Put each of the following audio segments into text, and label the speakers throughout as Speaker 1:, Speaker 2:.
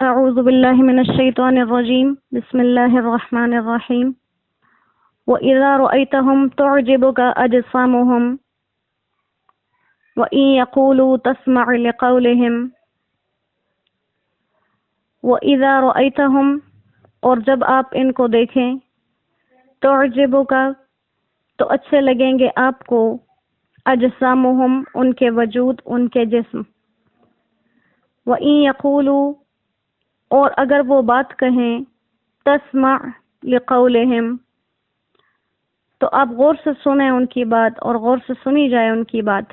Speaker 1: أعوذ بالله من الشيطان الرجيم بسم الله الرحمن الرحيم وإذا رأيتهم تعجبك أجسامهم وإن يقولوا تسمع لقولهم وإذا رأيتهم اور جب آپ ان کو دیکھیں تعجبک تو اچھے لگیں گے آپ کو اجسامہم ان کے وجود ان کے جسم وَإِن يَقُولُوا اور اگر وہ بات کہیں تسمع لقولہم تو آپ غور سے سنیں ان کی بات اور غور سے سنی جائے ان کی بات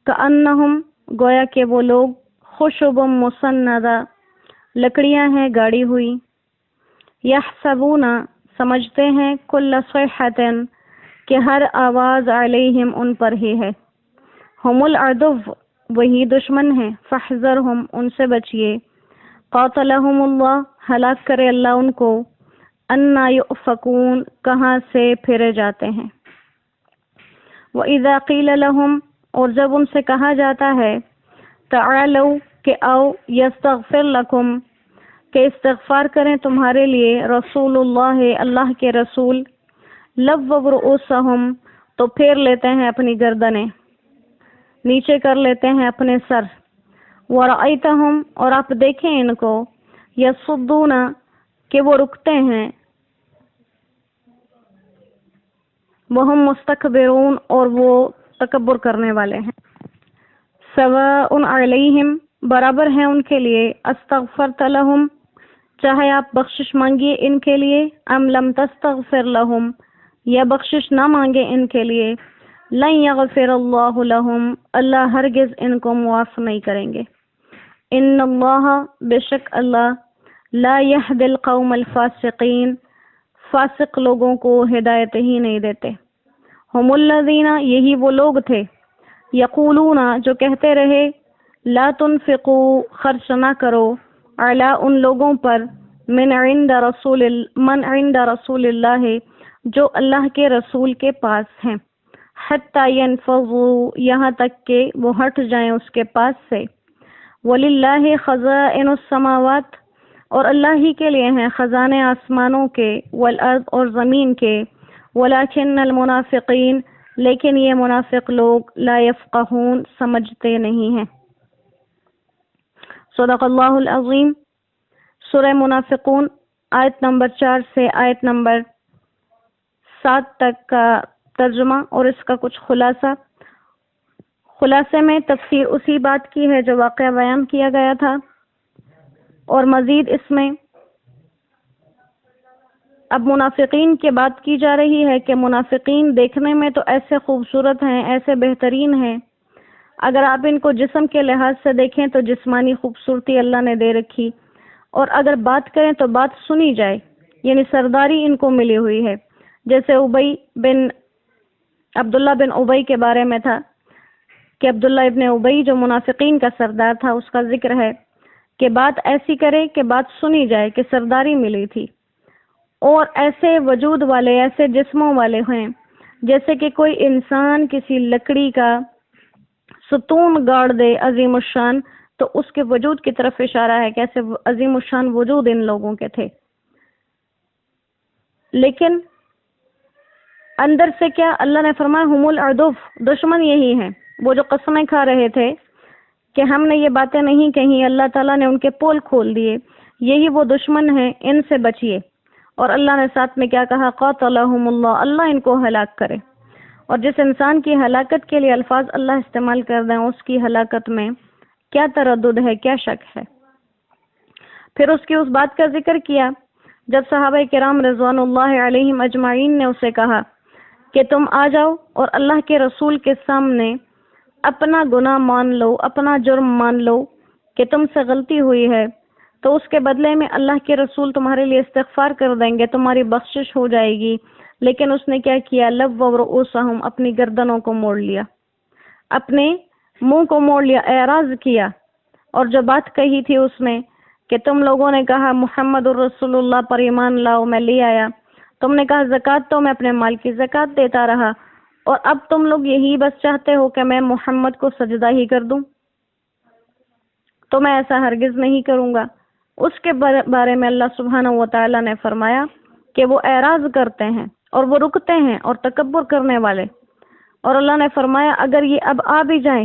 Speaker 1: کأنہم گویا کہ وہ لوگ خشب مسندہ لکڑیاں ہیں گاڑی ہوئی یحسبون سمجھتے ہیں کل صیحۃ کہ ہر آواز علیہم ان پر ہی ہے ہم العدو وہی دشمن ہیں فاحذرہم ان سے بچیے قاتلہم اللہ ہلاک کرے اللہ ان کو انا یؤفکون کہاں سے پھرے جاتے ہیں وَإِذَا قِيلَ لَهُمْ اور جب ان سے کہا جاتا ہے تعالوا کہ آؤ یستغفر لکم کہ استغفار کریں تمہارے لیے رسول اللہ اللہ کے رسول لووا رؤوسہم تو پھیر لیتے ہیں اپنی گردنیں نیچے کر لیتے ہیں اپنے سر ورأیتہم اور آپ دیکھیں ان کو یصدون کہ وہ رکتے ہیں وہم مستکبرون اور وہ تکبر کرنے والے ہیں سواء علیہم برابر ہے ان کے لیے استغفرت لہم چاہے آپ بخشش مانگیے ان کے لیے ام لم تستغفر لہم یا بخشش نہ مانگے ان کے لیے لن یغفر اللہ لہم اللہ ہرگز ان کو معاف نہیں کریں گے ان اللہ بے شک اللہ لا یہدی القوم الفاسقین فاسق لوگوں کو ہدایت ہی نہیں دیتے ہم الذین یہی وہ لوگ تھے یقولون جو کہتے رہے لا تنفقوا خرچ نہ کرو علی ان لوگوں پر من عند رسول اللہ جو اللہ کے رسول کے پاس ہیں حتی ینفضوا یہاں تک کہ وہ ہٹ جائیں اس کے پاس سے وَلِلَّهِ خَزَائِنُ السَّمَاوَاتِ اور اللہ ہی کے لیے ہیں خزانے آسمانوں کے والارض اور زمین کے وَلَكِنَّ الْمُنَافِقِينَ لیکن یہ منافق لوگ لا يفقهون سمجھتے نہیں ہیں صدق اللہ العظیم سورہ منافقون آیت نمبر 4 سے آیت نمبر 7 تک کا ترجمہ اور اس کا کچھ خلاصے میں تفسیر اسی بات کی ہے جو واقعہ بیان کیا گیا تھا اور مزید اس میں اب منافقین کی بات کی جا رہی ہے کہ منافقین دیکھنے میں تو ایسے خوبصورت ہیں ایسے بہترین ہیں اگر آپ ان کو جسم کے لحاظ سے دیکھیں تو جسمانی خوبصورتی اللہ نے دے رکھی اور اگر بات کریں تو بات سنی جائے یعنی سرداری ان کو ملی ہوئی ہے جیسے عبداللہ بن ابی کے بارے میں تھا کہ عبداللہ ابن ابی جو منافقین کا سردار تھا اس کا ذکر ہے کہ بات ایسی کرے کہ بات سنی جائے کہ سرداری ملی تھی اور ایسے وجود والے ایسے جسموں والے ہیں جیسے کہ کوئی انسان کسی لکڑی کا ستون گاڑ دے عظیم الشان تو اس کے وجود کی طرف اشارہ ہے کہ ایسے عظیم الشان وجود ان لوگوں کے تھے لیکن اندر سے کیا اللہ نے فرمایا ہم العدو دشمن یہی ہیں وہ جو قسمیں کھا رہے تھے کہ ہم نے یہ باتیں نہیں کہیں اللہ تعالیٰ نے ان کے پول کھول دیے یہی وہ دشمن ہیں ان سے بچیے اور اللہ نے ساتھ میں کیا کہا قاتلہم اللہ اللہ ان کو ہلاک کرے اور جس انسان کی ہلاکت کے لیے الفاظ اللہ استعمال کر دیں اس کی ہلاکت میں کیا تردد ہے کیا شک ہے پھر اس کی اس بات کا ذکر کیا جب صحابہ کرام رضوان اللہ علیہم اجمعین نے اسے کہا کہ تم آ جاؤ اور اللہ کے رسول کے سامنے اپنا گناہ مان لو اپنا جرم مان لو کہ تم سے غلطی ہوئی ہے تو اس کے بدلے میں اللہ کے رسول تمہارے لیے استغفار کر دیں گے تمہاری بخشش ہو جائے گی لیکن اس نے کیا کیا لووا رؤوسہم اپنی گردنوں کو موڑ لیا اپنے منہ کو موڑ لیا اعراض کیا اور جو بات کہی تھی اس میں کہ تم لوگوں نے کہا محمد الرسول اللہ پر ایمان لاؤ میں لے آیا تم نے کہا زکوٰۃ تو میں اپنے مال کی زکوٰۃ دیتا رہا اور اب تم لوگ یہی بس چاہتے ہو کہ میں محمد کو سجدہ ہی کر دوں تو میں ایسا ہرگز نہیں کروں گا۔ اس کے بارے میں اللہ سبحانہ و تعالیٰ نے فرمایا کہ وہ اعراض کرتے ہیں اور وہ رکتے ہیں اور تکبر کرنے والے، اور اللہ نے فرمایا اگر یہ اب آ بھی جائیں،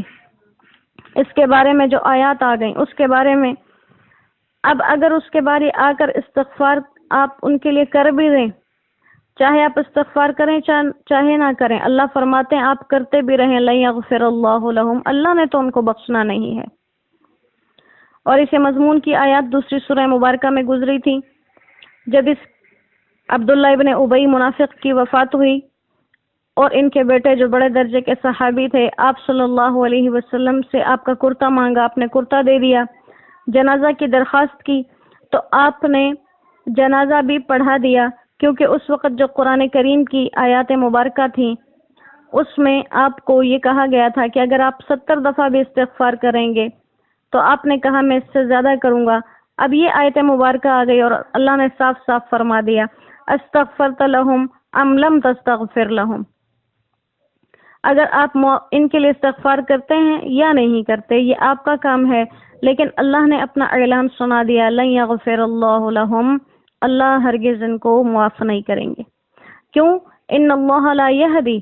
Speaker 1: اس کے بارے میں جو آیات آ گئیں اس کے بارے میں اب اگر اس کے بارے آ کر استغفار آپ ان کے لیے کر بھی دیں، چاہے آپ استغفار کریں چاہے نہ کریں، اللہ فرماتے ہیں آپ کرتے بھی رہیں لن یغفر اللہ لہم، اللہ نے تو ان کو بخشنا نہیں ہے۔ اور اسی مضمون کی آیات دوسری سورہ مبارکہ میں گزری تھی جب اس عبداللہ ابن ابی منافق کی وفات ہوئی اور ان کے بیٹے جو بڑے درجے کے صحابی تھے آپ صلی اللہ علیہ وسلم سے آپ کا کرتا مانگا، آپ نے کرتا دے دیا، جنازہ کی درخواست کی تو آپ نے جنازہ بھی پڑھا دیا، کیونکہ اس وقت جو قرآن کریم کی آیات مبارکہ تھیں اس میں آپ کو یہ کہا گیا تھا کہ اگر آپ 70 دفعہ بھی استغفار کریں گے تو آپ نے کہا میں اس سے زیادہ کروں گا۔ اب یہ آیت مبارکہ آ گئی اور اللہ نے صاف صاف فرما دیا استغفرت لہم ام لم تستغفر لہم، اگر آپ ان کے لیے استغفار کرتے ہیں یا نہیں کرتے یہ آپ کا کام ہے، لیکن اللہ نے اپنا اعلان سنا دیا لن یغفر اللہ لہم، اللہ ہرگز ان کو معاف نہیں کریں گے۔ کیوں؟ ان اللہ لا یہدی،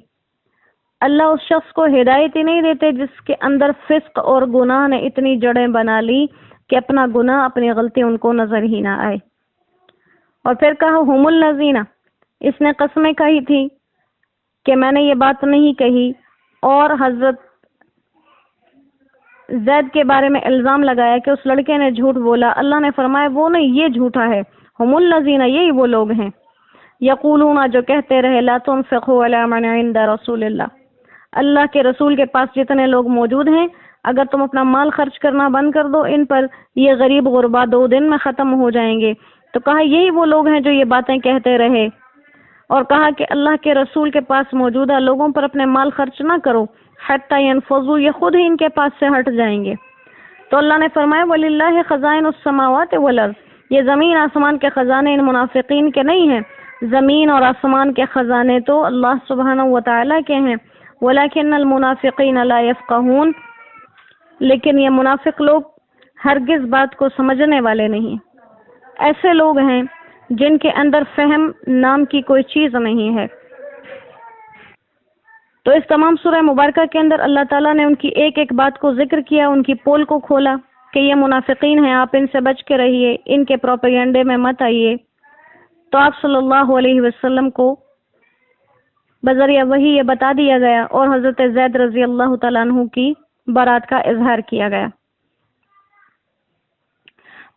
Speaker 1: اللہ اس شخص کو ہدایت ہی نہیں دیتے جس کے اندر فسق اور گناہ نے اتنی جڑیں بنا لی کہ اپنا گناہ اپنی غلطی ان کو نظر ہی نہ آئے۔ اور پھر کہا ہم الذین، اس نے قسمیں کہی تھی کہ میں نے یہ بات نہیں کہی، اور حضرت زید کے بارے میں الزام لگایا کہ اس لڑکے نے جھوٹ بولا، اللہ نے فرمایا وہ نہیں، یہ جھوٹا ہے، ہم الذین، یہی وہ لوگ ہیں، یقولون، جو کہتے رہے لا تنفقوا علی من عند رسول اللہ، اللہ کے رسول کے پاس جتنے لوگ موجود ہیں اگر تم اپنا مال خرچ کرنا بند کر دو ان پر، یہ غریب غربا 2 دن میں ختم ہو جائیں گے۔ تو کہا یہی وہ لوگ ہیں جو یہ باتیں کہتے رہے، اور کہا کہ اللہ کے رسول کے پاس موجودہ لوگوں پر اپنے مال خرچ نہ کرو حتی ینفضوا، یہ خود ہی ان کے پاس سے ہٹ جائیں گے۔ تو اللہ نے فرمایا وَلِلَّهِ خَزَائِنُ السَّمَاوَاتِ وَالْأَرْضِ، یہ زمین آسمان کے خزانے ان منافقین کے نہیں ہیں، زمین اور آسمان کے خزانے تو اللہ سبحانہ و تعالیٰ کے ہیں، وَلَكِنَّ الْمُنَافِقِينَ لَا يَفْقَهُونَ، لیکن یہ منافق لوگ ہرگز بات کو سمجھنے والے نہیں، ایسے لوگ ہیں جن کے اندر فہم نام کی کوئی چیز نہیں ہے۔ تو اس تمام سورہ مبارکہ کے اندر اللہ تعالیٰ نے ان کی ایک ایک بات کو ذکر کیا، ان کی پول کو کھولا کہ یہ منافقین ہیں، آپ ان سے بچ کے رہیے، ان کے پروپیگنڈے میں مت آئیے۔ تو آپ صلی اللہ علیہ وسلم کو بذریعہ وحی یہ بتا دیا گیا اور حضرت زید رضی اللہ تعالیٰ عنہ کی برات کا اظہار کیا گیا۔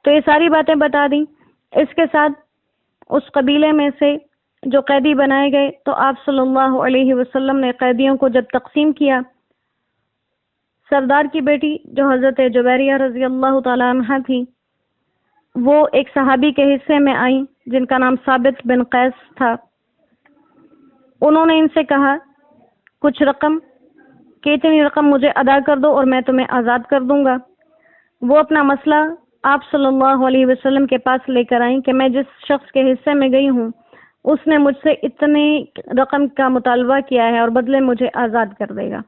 Speaker 1: تو یہ ساری باتیں بتا دیں۔ اس کے ساتھ اس قبیلے میں سے جو قیدی بنائے گئے تو آپ صلی اللہ علیہ وسلم نے قیدیوں کو جب تقسیم کیا، سردار کی بیٹی جو حضرت جبیریہ رضی اللہ تعالیٰ عنہ تھی وہ ایک صحابی کے حصے میں آئیں جن کا نام ثابت بن قیس تھا۔ انہوں نے ان سے کہا کچھ رقم کہ اتنی رقم مجھے ادا کر دو اور میں تمہیں آزاد کر دوں گا۔ وہ اپنا مسئلہ آپ صلی اللہ علیہ وسلم کے پاس لے کر آئیں کہ میں جس شخص کے حصے میں گئی ہوں اس نے مجھ سے اتنی رقم کا مطالبہ کیا ہے اور بدلے مجھے آزاد کر دے گا۔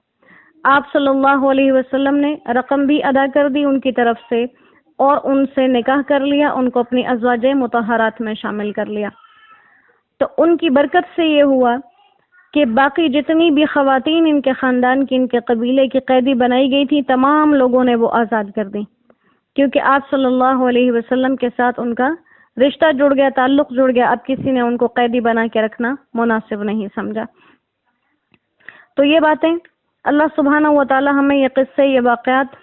Speaker 1: آپ صلی اللہ علیہ وسلم نے رقم بھی ادا کر دی ان کی طرف سے اور ان سے نکاح کر لیا، ان کو اپنی ازواج مطہرات میں شامل کر لیا۔ تو ان کی برکت سے یہ ہوا کہ باقی جتنی بھی خواتین ان کے خاندان کی، ان کے قبیلے کی قیدی بنائی گئی تھی، تمام لوگوں نے وہ آزاد کر دی، کیونکہ آپ صلی اللہ علیہ وسلم کے ساتھ ان کا رشتہ جڑ گیا، تعلق جڑ گیا، اب کسی نے ان کو قیدی بنا کے رکھنا مناسب نہیں سمجھا۔ تو یہ باتیں اللہ سبحانہ و تعالی ہمیں یہ قصے، یہ واقعات،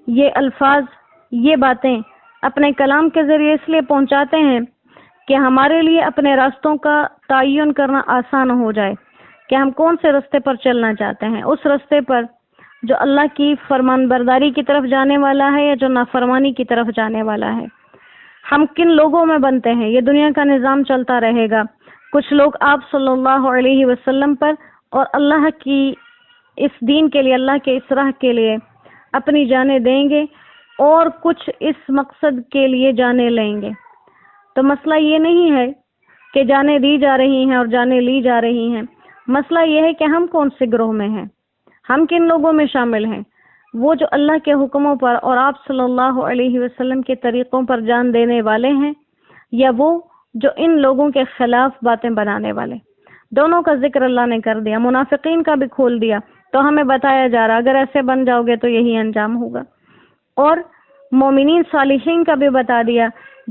Speaker 1: یہ الفاظ، یہ باتیں اپنے کلام کے ذریعے اس لیے پہنچاتے ہیں کہ ہمارے لیے اپنے راستوں کا تعین کرنا آسان ہو جائے کہ ہم کون سے راستے پر چلنا چاہتے ہیں، اس راستے پر جو اللہ کی فرمان برداری کی طرف جانے والا ہے یا جو نافرمانی کی طرف جانے والا ہے۔ ہم کن لوگوں میں بنتے ہیں، یہ دنیا کا نظام چلتا رہے گا۔ کچھ لوگ آپ صلی اللہ علیہ وسلم پر اور اللہ کی اس دین کے لیے، اللہ کے اس راہ کے لیے اپنی جانیں دیں گے اور کچھ اس مقصد کے لیے جانیں لیں گے۔ تو مسئلہ یہ نہیں ہے کہ جانیں دی جا رہی ہیں اور جانیں لی جا رہی ہیں، مسئلہ یہ ہے کہ ہم کون سے گروہ میں ہیں، ہم کن لوگوں میں شامل ہیں۔ وہ جو اللہ کے حکموں پر اور آپ صلی اللہ علیہ وسلم کے طریقوں پر جان دینے والے ہیں، یا وہ جو ان لوگوں کے خلاف باتیں بنانے والے. دونوں کا ذکر اللہ نے کر دیا، منافقین کا بھی کھول دیا. تو ہمیں بتایا جا رہا اگر ایسے بن جاؤ گے تو یہی انجام ہوگا. اور مومنین صالحین کا بھی بتا دیا،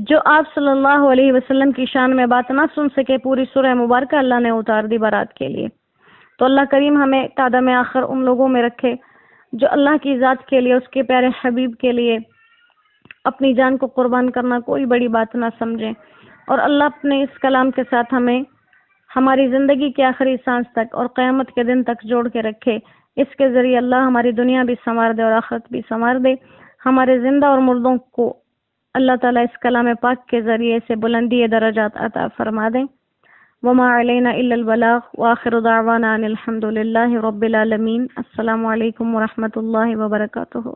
Speaker 1: جو آپ صلی اللہ علیہ وسلم کی شان میں بات نہ سن سکے، پوری سورہ مبارکہ اللہ نے اتار دی برات کے لیے. تو اللہ کریم ہمیں قادم آخر ان لوگوں میں رکھے جو اللہ کی ذات کے لیے، اس کے پیارے حبیب کے لیے اپنی جان کو قربان کرنا کوئی بڑی بات نہ سمجھیں. اور اللہ اپنے اس کلام کے ساتھ ہمیں ہماری زندگی کے آخری سانس تک اور قیامت کے دن تک جوڑ کے رکھے. اس کے ذریعے اللہ ہماری دنیا بھی سنوار دے اور آخرت بھی سنوار دے. ہمارے زندہ اور مردوں کو اللہ تعالیٰ اس کلام پاک کے ذریعے سے بلندی درجات عطا فرما دیں. وما علینا الا البلاغ وآخر دعوانا ان الحمد للہ رب العالمین. السلام علیکم ورحمۃ اللہ وبرکاتہ.